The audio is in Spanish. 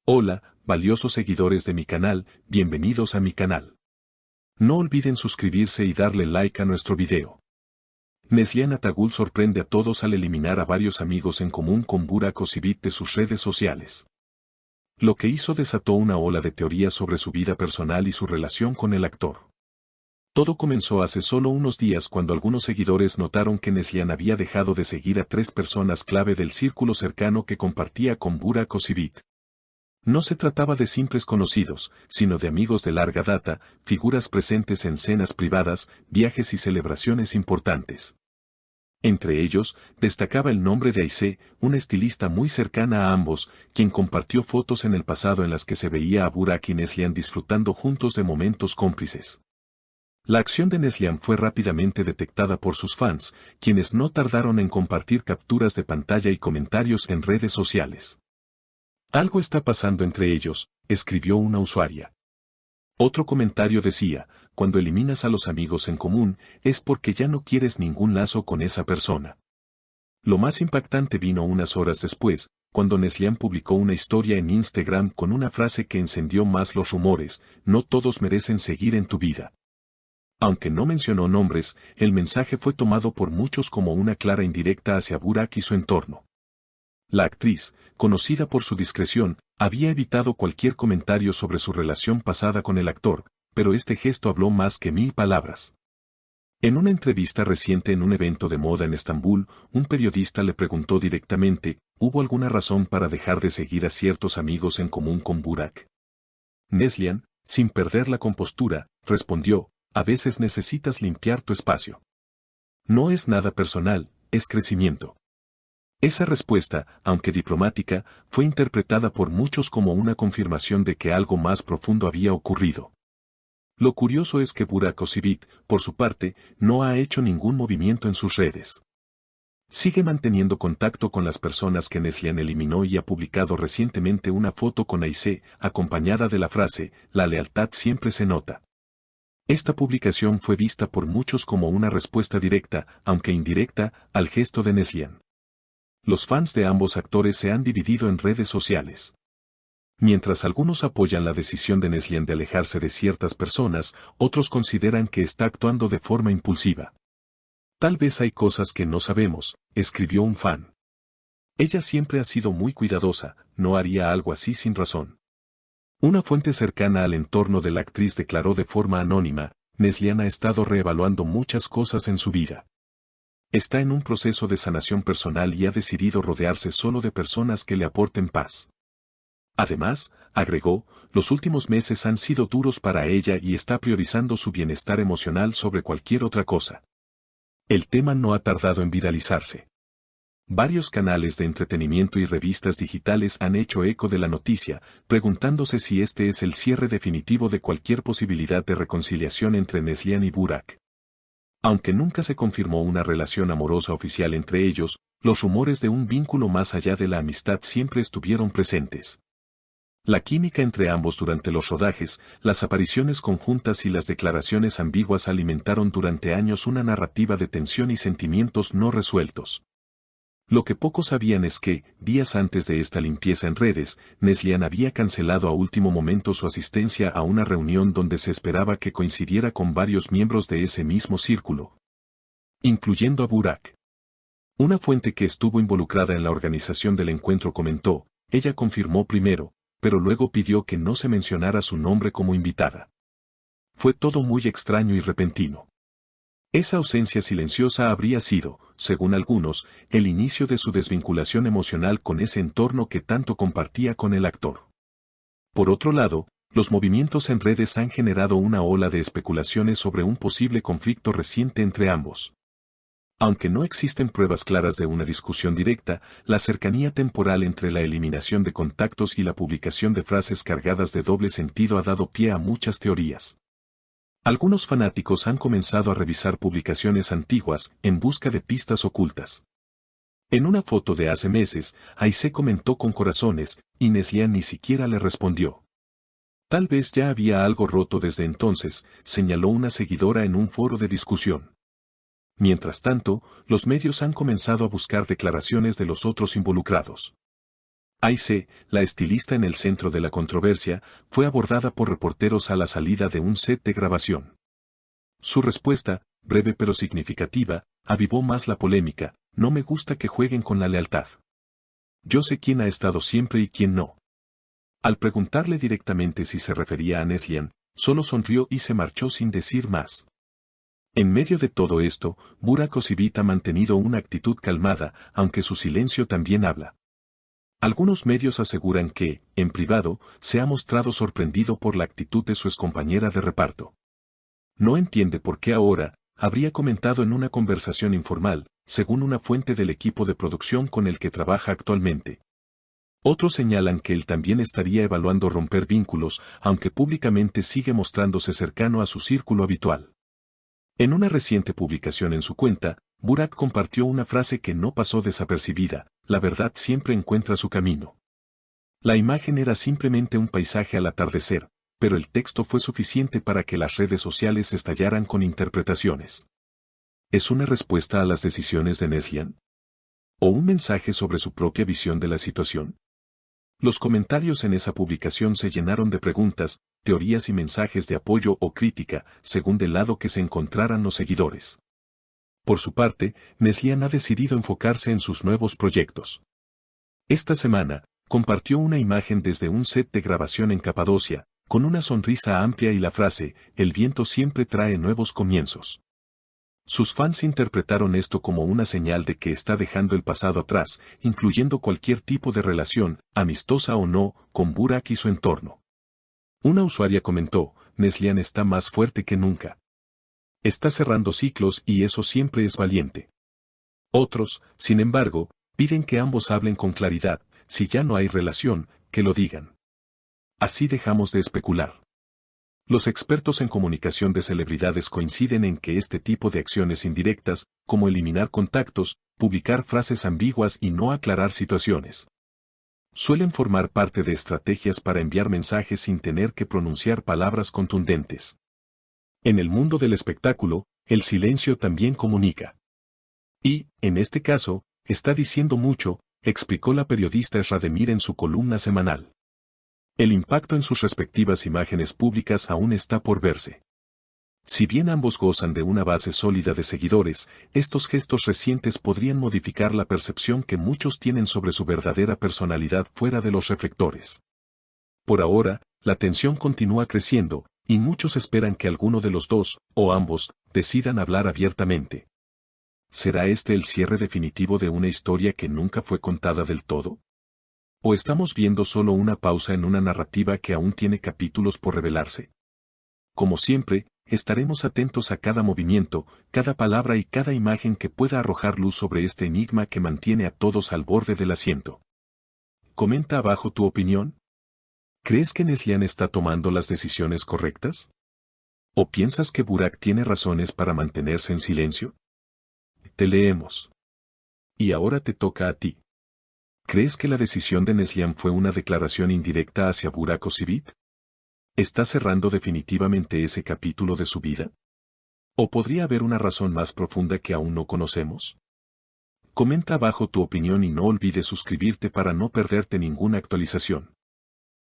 Hola, valiosos seguidores de mi canal, bienvenidos a mi canal. No olviden suscribirse y darle like a nuestro video. Neslihan Atagul sorprende a todos al eliminar a varios amigos en común con Burak Özçivit de sus redes sociales. Lo que hizo desató una ola de teorías sobre su vida personal y su relación con el actor. Todo comenzó hace solo unos días cuando algunos seguidores notaron que Neslihan había dejado de seguir a 3 personas clave del círculo cercano que compartía con Burak Özçivit. No se trataba de simples conocidos, sino de amigos de larga data, figuras presentes en cenas privadas, viajes y celebraciones importantes. Entre ellos, destacaba el nombre de Ayse, una estilista muy cercana a ambos, quien compartió fotos en el pasado en las que se veía a Burak y Neslihan disfrutando juntos de momentos cómplices. La acción de Neslihan fue rápidamente detectada por sus fans, quienes no tardaron en compartir capturas de pantalla y comentarios en redes sociales. Algo está pasando entre ellos, escribió una usuaria. Otro comentario decía, cuando eliminas a los amigos en común, es porque ya no quieres ningún lazo con esa persona. Lo más impactante vino unas horas después, cuando Neslihan publicó una historia en Instagram con una frase que encendió más los rumores: no todos merecen seguir en tu vida. Aunque no mencionó nombres, el mensaje fue tomado por muchos como una clara indirecta hacia Burak y su entorno. La actriz, conocida por su discreción, había evitado cualquier comentario sobre su relación pasada con el actor, pero este gesto habló más que 1000 palabras. En una entrevista reciente en un evento de moda en Estambul, un periodista le preguntó directamente, ¿hubo alguna razón para dejar de seguir a ciertos amigos en común con Burak? Neslihan, sin perder la compostura, respondió, a veces necesitas limpiar tu espacio. No es nada personal, es crecimiento. Esa respuesta, aunque diplomática, fue interpretada por muchos como una confirmación de que algo más profundo había ocurrido. Lo curioso es que Burak Özçivit, por su parte, no ha hecho ningún movimiento en sus redes. Sigue manteniendo contacto con las personas que Neslihan eliminó y ha publicado recientemente una foto con Ayse, acompañada de la frase, la lealtad siempre se nota. Esta publicación fue vista por muchos como una respuesta directa, aunque indirecta, al gesto de Neslihan. Los fans de ambos actores se han dividido en redes sociales. Mientras algunos apoyan la decisión de Neslihan de alejarse de ciertas personas, otros consideran que está actuando de forma impulsiva. Tal vez hay cosas que no sabemos, escribió un fan. Ella siempre ha sido muy cuidadosa, no haría algo así sin razón. Una fuente cercana al entorno de la actriz declaró de forma anónima, Neslihan ha estado reevaluando muchas cosas en su vida. Está en un proceso de sanación personal y ha decidido rodearse solo de personas que le aporten paz. Además, agregó, los últimos meses han sido duros para ella y está priorizando su bienestar emocional sobre cualquier otra cosa. El tema no ha tardado en viralizarse. Varios canales de entretenimiento y revistas digitales han hecho eco de la noticia, preguntándose si este es el cierre definitivo de cualquier posibilidad de reconciliación entre Neslihan y Burak. Aunque nunca se confirmó una relación amorosa oficial entre ellos, los rumores de un vínculo más allá de la amistad siempre estuvieron presentes. La química entre ambos durante los rodajes, las apariciones conjuntas y las declaraciones ambiguas alimentaron durante años una narrativa de tensión y sentimientos no resueltos. Lo que pocos sabían es que, días antes de esta limpieza en redes, Neslihan había cancelado a último momento su asistencia a una reunión donde se esperaba que coincidiera con varios miembros de ese mismo círculo, incluyendo a Burak. Una fuente que estuvo involucrada en la organización del encuentro comentó, ella confirmó primero, pero luego pidió que no se mencionara su nombre como invitada. Fue todo muy extraño y repentino. Esa ausencia silenciosa habría sido, según algunos, el inicio de su desvinculación emocional con ese entorno que tanto compartía con el actor. Por otro lado, los movimientos en redes han generado una ola de especulaciones sobre un posible conflicto reciente entre ambos. Aunque no existen pruebas claras de una discusión directa, la cercanía temporal entre la eliminación de contactos y la publicación de frases cargadas de doble sentido ha dado pie a muchas teorías. Algunos fanáticos han comenzado a revisar publicaciones antiguas en busca de pistas ocultas. En una foto de hace meses, Ayse comentó con corazones, y Neslihan ni siquiera le respondió. Tal vez ya había algo roto desde entonces, señaló una seguidora en un foro de discusión. Mientras tanto, los medios han comenzado a buscar declaraciones de los otros involucrados. Aice, la estilista en el centro de la controversia, fue abordada por reporteros a la salida de un set de grabación. Su respuesta, breve pero significativa, avivó más la polémica: no me gusta que jueguen con la lealtad. Yo sé quién ha estado siempre y quién no. Al preguntarle directamente si se refería a Neslihan, solo sonrió y se marchó sin decir más. En medio de todo esto, Burak Özçivit ha mantenido una actitud calmada, aunque su silencio también habla. Algunos medios aseguran que, en privado, se ha mostrado sorprendido por la actitud de su excompañera de reparto. No entiende por qué ahora, habría comentado en una conversación informal, según una fuente del equipo de producción con el que trabaja actualmente. Otros señalan que él también estaría evaluando romper vínculos, aunque públicamente sigue mostrándose cercano a su círculo habitual. En una reciente publicación en su cuenta, Burak compartió una frase que no pasó desapercibida: la verdad siempre encuentra su camino. La imagen era simplemente un paisaje al atardecer, pero el texto fue suficiente para que las redes sociales estallaran con interpretaciones. ¿Es una respuesta a las decisiones de Neslihan? ¿O un mensaje sobre su propia visión de la situación? Los comentarios en esa publicación se llenaron de preguntas, teorías y mensajes de apoyo o crítica, según del lado que se encontraran los seguidores. Por su parte, Neslihan ha decidido enfocarse en sus nuevos proyectos. Esta semana, compartió una imagen desde un set de grabación en Capadocia, con una sonrisa amplia y la frase: el viento siempre trae nuevos comienzos. Sus fans interpretaron esto como una señal de que está dejando el pasado atrás, incluyendo cualquier tipo de relación, amistosa o no, con Burak y su entorno. Una usuaria comentó: Neslihan está más fuerte que nunca. Está cerrando ciclos y eso siempre es valiente. Otros, sin embargo, piden que ambos hablen con claridad: si ya no hay relación, que lo digan. Así dejamos de especular. Los expertos en comunicación de celebridades coinciden en que este tipo de acciones indirectas, como eliminar contactos, publicar frases ambiguas y no aclarar situaciones, suelen formar parte de estrategias para enviar mensajes sin tener que pronunciar palabras contundentes. En el mundo del espectáculo, el silencio también comunica. Y, en este caso, está diciendo mucho, explicó la periodista Esrademir en su columna semanal. El impacto en sus respectivas imágenes públicas aún está por verse. Si bien ambos gozan de una base sólida de seguidores, estos gestos recientes podrían modificar la percepción que muchos tienen sobre su verdadera personalidad fuera de los reflectores. Por ahora, la tensión continúa creciendo, y muchos esperan que alguno de los dos, o ambos, decidan hablar abiertamente. ¿Será este el cierre definitivo de una historia que nunca fue contada del todo? ¿O estamos viendo solo una pausa en una narrativa que aún tiene capítulos por revelarse? Como siempre, estaremos atentos a cada movimiento, cada palabra y cada imagen que pueda arrojar luz sobre este enigma que mantiene a todos al borde del asiento. Comenta abajo tu opinión. ¿Crees que Neslihan está tomando las decisiones correctas? ¿O piensas que Burak tiene razones para mantenerse en silencio? Te leemos. Y ahora te toca a ti. ¿Crees que la decisión de Neslihan fue una declaración indirecta hacia Burak Özçivit? ¿Está cerrando definitivamente ese capítulo de su vida? ¿O podría haber una razón más profunda que aún no conocemos? Comenta abajo tu opinión y no olvides suscribirte para no perderte ninguna actualización.